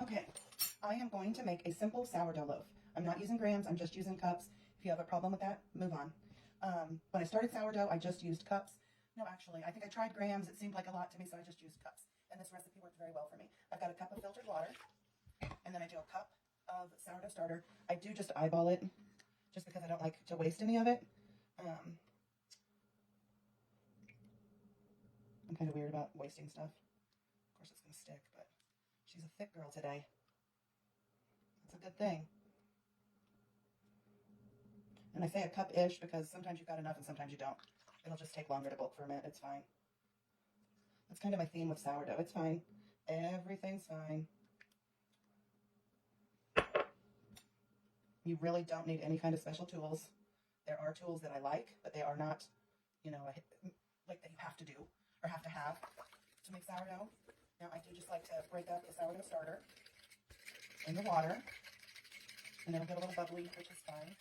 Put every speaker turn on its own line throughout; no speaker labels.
Okay, I am going to make a simple sourdough loaf. I'm not using grams, I'm just using cups. If you have a problem with that, move on. When I started sourdough, I just used cups. No, actually, I think I tried grams. It seemed like a lot to me, so I just used cups. And this recipe worked very well for me. I've got a cup of filtered water, and then I do a cup of sourdough starter. I do just eyeball it, just because I don't like to waste any of it. I'm kind of weird about wasting stuff. Of course, it's going to stick, but she's a thick girl today. That's a good thing. And I say a cup-ish because sometimes you've got enough and sometimes you don't. It'll just take longer to bulk ferment. It's fine. That's kind of my theme with sourdough. It's fine. Everything's fine. You really don't need any kind of special tools. There are tools that I like, but they are not, you know, like that you have to do or have to have to make sourdough. Now, I do just like to break up the sourdough starter in the water, and it'll get a little bubbly, which is fine.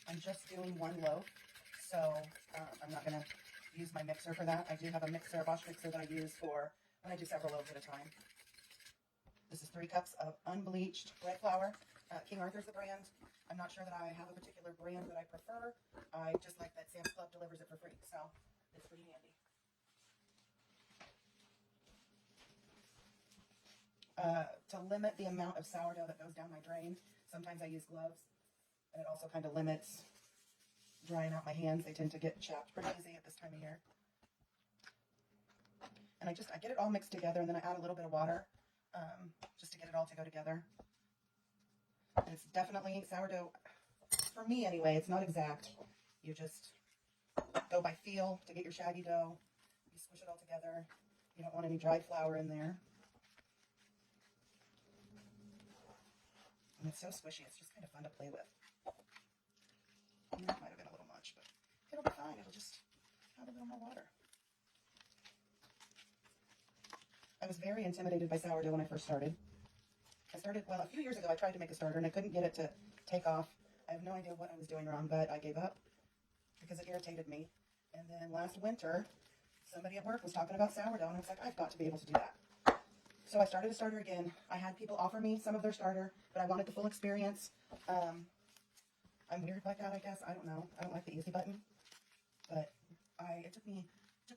I'm just doing one loaf, so I'm not going to use my mixer for that. I do have a mixer, a Bosch mixer that I use for when I do several loaves at a time. This is 3 cups of unbleached bread flour. King Arthur's the brand. I'm not sure that I have a particular brand that I prefer. I just like that Sam's Club delivers it for free, so it's pretty handy. To limit the amount of sourdough that goes down my drain, sometimes I use gloves, and it also kind of limits drying out my hands. They tend to get chapped pretty easy at this time of year. And I get it all mixed together, and then I add a little bit of water just to get it all to go together. And it's definitely sourdough, for me anyway, it's not exact. You just go by feel to get your shaggy dough. You squish it all together. You don't want any dried flour in there. And it's so squishy, it's just kind of fun to play with. That might have been a little much, but it'll be fine. It'll just have a little more water. I was very intimidated by sourdough when I first started. Well, a few years ago I tried to make a starter and I couldn't get it to take off. I have no idea what I was doing wrong, but I gave up because it irritated me. And then last winter, somebody at work was talking about sourdough, and I was like, I've got to be able to do that. So I started a starter again. I had people offer me some of their starter, but I wanted the full experience. I'm weird like that, I guess. I don't know. I don't like the easy button. But it took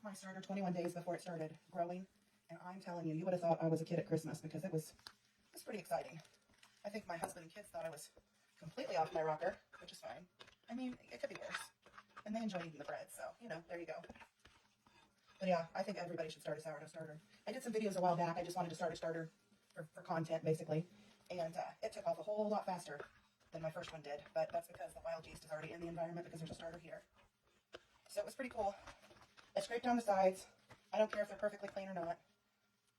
my starter 21 days before it started growing. And I'm telling you, you would have thought I was a kid at Christmas because it was pretty exciting. I think my husband and kids thought I was completely off my rocker, which is fine. I mean, it could be worse. And they enjoy eating the bread, so, you know, there you go. But yeah, I think everybody should start a sourdough starter. I did some videos a while back. I just wanted to start a starter for content, basically. And it took off a whole lot faster than my first one did. But that's because the wild yeast is already in the environment because there's a starter here. So it was pretty cool. I scraped down the sides. I don't care if they're perfectly clean or not,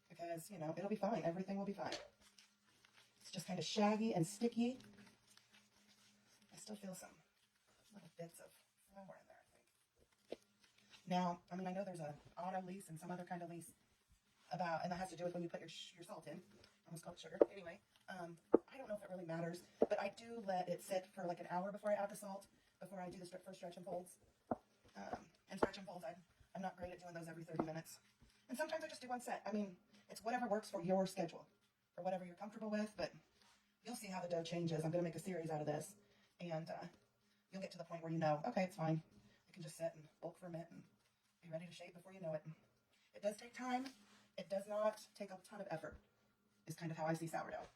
because, you know, it'll be fine. Everything will be fine. It's just kind of shaggy and sticky. I still feel some little bits of flour in there, I think. Now, I mean, I know there's an auto lease and some other kind of lease about, and that has to do with when you put your salt in. I almost called it sugar. Anyway, I don't know if it really matters, but I do let it sit for like an hour before I add the salt, before I do the first stretch and folds. And stretch and folds, I'm not great at doing those every 30 minutes. And sometimes I just do one set. I mean, it's whatever works for your schedule, or whatever you're comfortable with, but you'll see how the dough changes. I'm going to make a series out of this, and you'll get to the point where you know, okay, it's fine. It can just sit and bulk ferment and be ready to shape before you know it. It does take time. It does not take a ton of effort, is kind of how I see sourdough.